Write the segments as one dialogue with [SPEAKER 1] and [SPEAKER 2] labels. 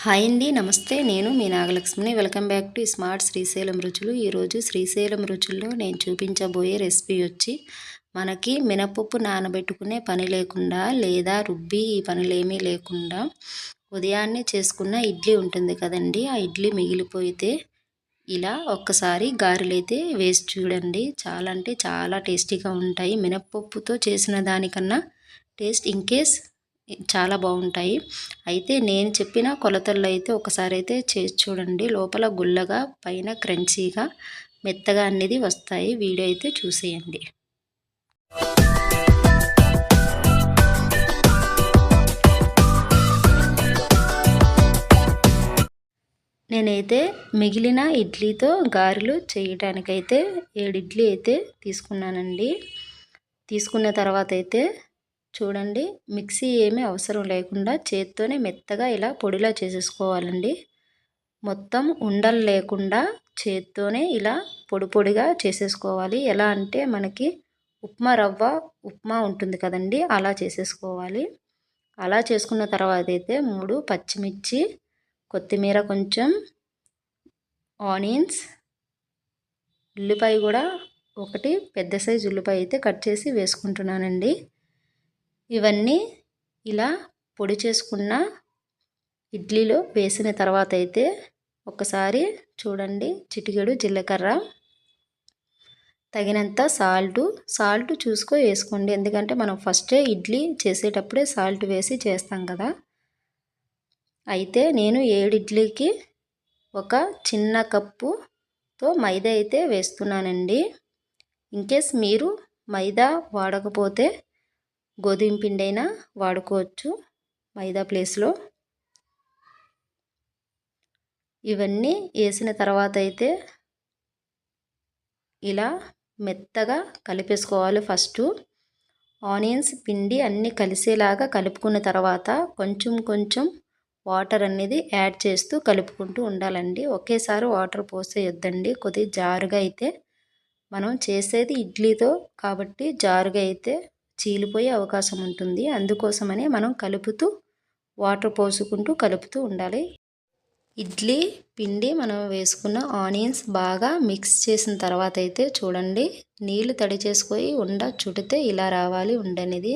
[SPEAKER 1] Hi అండి, నమస్తే. నేను మీ నాగలక్ష్మిని. Welcome back to smart Srisailam రుచులు. ఈరోజు శ్రీశైలం రుచుల్లో నేను చూపించబోయే రెసిపీ వచ్చి మనకి మినపప్పు నానబెట్టుకునే పని లేకుండా, లేదా రుబ్బి ఈ పనులేమీ లేకుండా ఉదయాన్నే చేసుకున్న ఇడ్లీ ఉంటుంది కదండి. ఆ ఇడ్లీ మిగిలిపోయితే ఇలా ఒక్కసారి గారెలైతే వేసి చూడండి. చాలా అంటే చాలా టేస్టీగా ఉంటాయి. మినపప్పుతో చేసిన దానికన్నా టేస్ట్ ఇన్కేస్ చాలా బాగుంటాయి. అయితే నేను చెప్పిన కొలతల్లో అయితే ఒకసారి అయితే చేసి చూడండి. లోపల గుల్లగా, పైన క్రంచీగా, మెత్తగా అనేది వస్తాయి. వీడియో అయితే చూసేయండి. నేనైతే మిగిలిన ఇడ్లీతో గారెలు చేయడానికైతే 7 ఇడ్లీ అయితే తీసుకున్నానండి. తీసుకున్న తర్వాత అయితే చూడండి, మిక్సీ ఏమీ అవసరం లేకుండా చేత్తోనే మెత్తగా ఇలా పొడిలా చేసేసుకోవాలండి. మొత్తం ఉండలు లేకుండా చేత్తోనే ఇలా పొడి పొడిగా చేసేసుకోవాలి. ఎలా అంటే మనకి ఉప్మా ఉంటుంది కదండి, అలా చేసేసుకోవాలి. అలా చేసుకున్న తర్వాత అయితే 3 పచ్చిమిర్చి, కొత్తిమీర, కొంచెం ఆనియన్స్, ఉల్లిపాయ కూడా ఒకటి పెద్ద సైజు ఉల్లిపాయ అయితే కట్ చేసి వేసుకుంటున్నానండి. ఇవన్నీ ఇలా పొడి చేసుకున్న ఇడ్లీలో వేసిన తర్వాత అయితే ఒకసారి చూడండి, చిటికెడు జీలకర్ర, తగినంత సాల్ట్ చూసుకో వేసుకోండి. ఎందుకంటే మనం ఫస్టే ఇడ్లీ చేసేటప్పుడే సాల్ట్ వేసి చేస్తాం కదా. అయితే నేను 7 ఇడ్లీకి ఒక చిన్న కప్పుతో మైదా అయితే వేస్తున్నానండి. ఇన్కేస్ మీరు మైదా వాడకపోతే గోధుమ పిండి అయినా వాడుకోవచ్చు మైదా ప్లేస్లో. ఇవన్నీ వేసిన తర్వాత అయితే ఇలా మెత్తగా కలిపేసుకోవాలి. ఫస్ట్ ఆనియన్స్ పిండి అన్నీ కలిసేలాగా కలుపుకున్న తర్వాత కొంచెం కొంచెం వాటర్ అనేది యాడ్ చేస్తూ కలుపుకుంటూ ఉండాలండి. ఒకేసారి వాటర్ పోసేయొద్దండి. కొద్దిగా జారుగా అయితే, మనం చేసేది ఇడ్లీతో కాబట్టి జారుగా అయితే చీలిపోయే అవకాశం ఉంటుంది. అందుకోసమని మనం వాటర్ పోసుకుంటూ కలుపుతూ ఉండాలి. ఇడ్లీ పిండి మనం వేసుకున్న ఆనియన్స్ బాగా మిక్స్ చేసిన తర్వాత అయితే చూడండి, నీళ్లు తడి చేసుకొని ఉండ చుడితే ఇలా రావాలి. ఉండనేది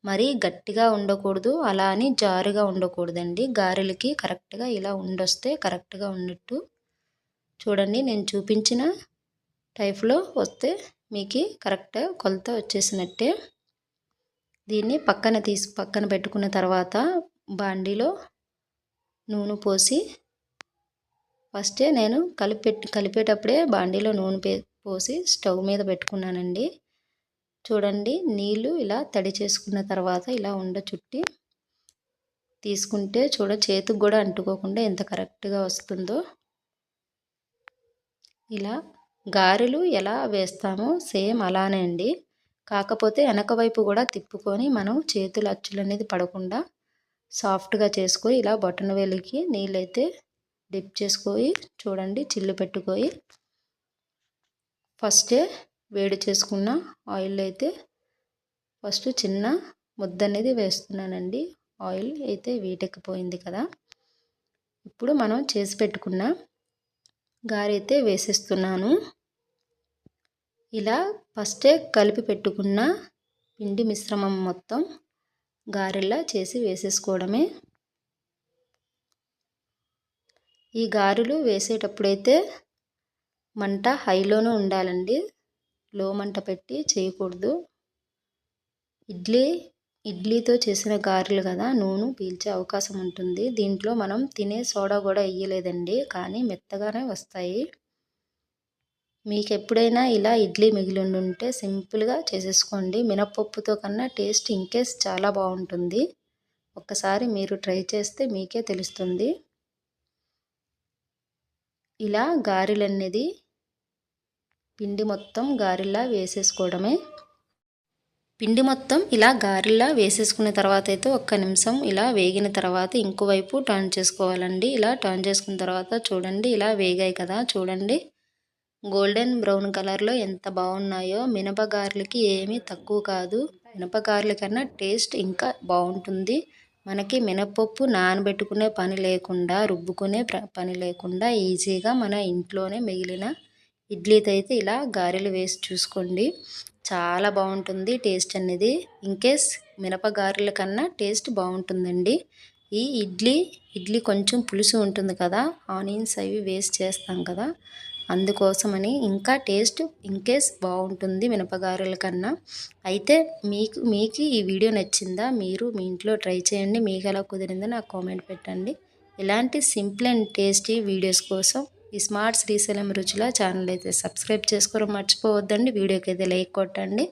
[SPEAKER 1] మరీ గట్టిగా ఉండకూడదు, అలా అని జారుగా ఉండకూడదండి. గారెలకి కరెక్ట్గా ఇలా ఉండొస్తే కరెక్ట్గా ఉన్నట్టు. చూడండి, నేను చూపించిన టైప్లో వస్తే మీకు కరెక్ట్ కొలత వచ్చేసినట్టే. దీన్ని పక్కన పెట్టుకున్న తర్వాత బాండీలో నూనె పోసి, ఫస్టే నేను కలిపేటప్పుడే బాండీలో నూనె పోసి స్టవ్ మీద పెట్టుకున్నానండి. చూడండి, నీళ్ళు ఇలా తడి చేసుకున్న తర్వాత ఇలా చుట్టి తీసుకుంటే చేతికి కూడా అంటుకోకుండా ఎంత కరెక్ట్గా వస్తుందో. ఇలా గారెలు ఎలా వేస్తామో సేమ్ అలానే అండి. కాకపోతే వెనక వైపు కూడా తిప్పుకొని మనం చేతుల అచ్చులు అనేది పడకుండా సాఫ్ట్గా చేసుకొని ఇలా బొటన వేలికి నీళ్ళైతే డిప్ చేసుకొని చూడండి, చిల్లు పెట్టుకొని ఫస్టే వేడి చేసుకున్న ఆయిల్ అయితే ఫస్ట్ చిన్న ముద్ద అనేది వేస్తున్నానండి. ఆయిల్ అయితే వీటెక్కిపోయింది కదా. ఇప్పుడు మనం చేసి పెట్టుకున్న గారె అయితే వేసేస్తున్నాను. ఇలా ఫస్టే కలిపి పెట్టుకున్న పిండి మిశ్రమం మొత్తం గారెలా చేసి వేసేసుకోవడమే. ఈ గారెలు వేసేటప్పుడైతే మంట హైలోనే ఉండాలండి, లో మంట పెట్టి చేయకూడదు. ఇడ్లీతో చేసిన గారెలు కదా, నూనె పీల్చే అవకాశం ఉంటుంది. దీంట్లో మనం తినే సోడా కూడా వేయలేదండి, కానీ మెత్తగానే వస్తాయి. మీకు ఎప్పుడైనా ఇలా ఇడ్లీ మిగిలి ఉంటే సింపుల్గా చేసేసుకోండి. మినపప్పుతో కన్నా టేస్ట్ ఇన్కేస్ చాలా బాగుంటుంది. ఒక్కసారి మీరు ట్రై చేస్తే మీకే తెలుస్తుంది. ఇలా గారెలు అనేది పిండి మొత్తం గారెలా వేసేసుకోవడమే. పిండి మొత్తం ఇలా గారెలా వేసేసుకున్న తర్వాత అయితే ఒక్క నిమిషం ఇలా వేగిన తర్వాత ఇంకోవైపు టర్న్ చేసుకోవాలండి. ఇలా టర్న్ చేసుకున్న తర్వాత చూడండి, ఇలా వేగాయి కదా. చూడండి, గోల్డెన్ బ్రౌన్ కలర్లో ఎంత బాగున్నాయో. మినపగారెలకి ఏమీ తక్కువ కాదు. మినపగారెల కన్నా టేస్ట్ ఇంకా బాగుంటుంది. మనకి మినపప్పు నానబెట్టుకునే పని లేకుండా, రుబ్బుకునే పని లేకుండా ఈజీగా మన ఇంట్లోనే మిగిలిన ఇడ్లీతో అయితే ఇలా గారెలు వేసి చూసుకోండి. చాలా బాగుంటుంది టేస్ట్ అనేది. ఇన్కేస్ మినప గారెల కన్నా టేస్ట్ బాగుంటుందండి. ఈ ఇడ్లీ కొంచెం పులుసు ఉంటుంది కదా, ఆనియన్స్ అవి వేస్ట్ చేస్తాం కదా, అందుకోసమని ఇంకా టేస్ట్ ఇన్కేస్ బాగుంటుంది మినపగారెల కన్నా. అయితే మీకు ఈ వీడియో నచ్చిందా? మీరు మీ ఇంట్లో ట్రై చేయండి. మీకు ఎలా కుదిరిందో నాకు కామెంట్ పెట్టండి. ఇలాంటి సింపుల్ అండ్ టేస్టీ వీడియోస్ కోసం ఈ స్మార్ట్ శ్రీశైలం రుచుల ఛానల్ అయితే సబ్స్క్రైబ్ చేసుకోవడం మర్చిపోవద్దండి. వీడియోకి అయితే లైక్ కొట్టండి.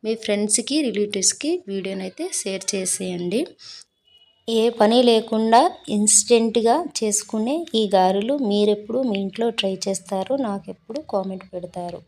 [SPEAKER 1] మీ ఫ్రెండ్స్కి రిలేటివ్స్కి వీడియోని అయితే షేర్ చేసేయండి. ఏ పని లేకుండా ఇన్స్టెంట్గా చేసుకునే ఈ గారెలు మీరెప్పుడు మీ ఇంట్లో ట్రై చేస్తారు? నాకెప్పుడు కామెంట్ పెడతారు?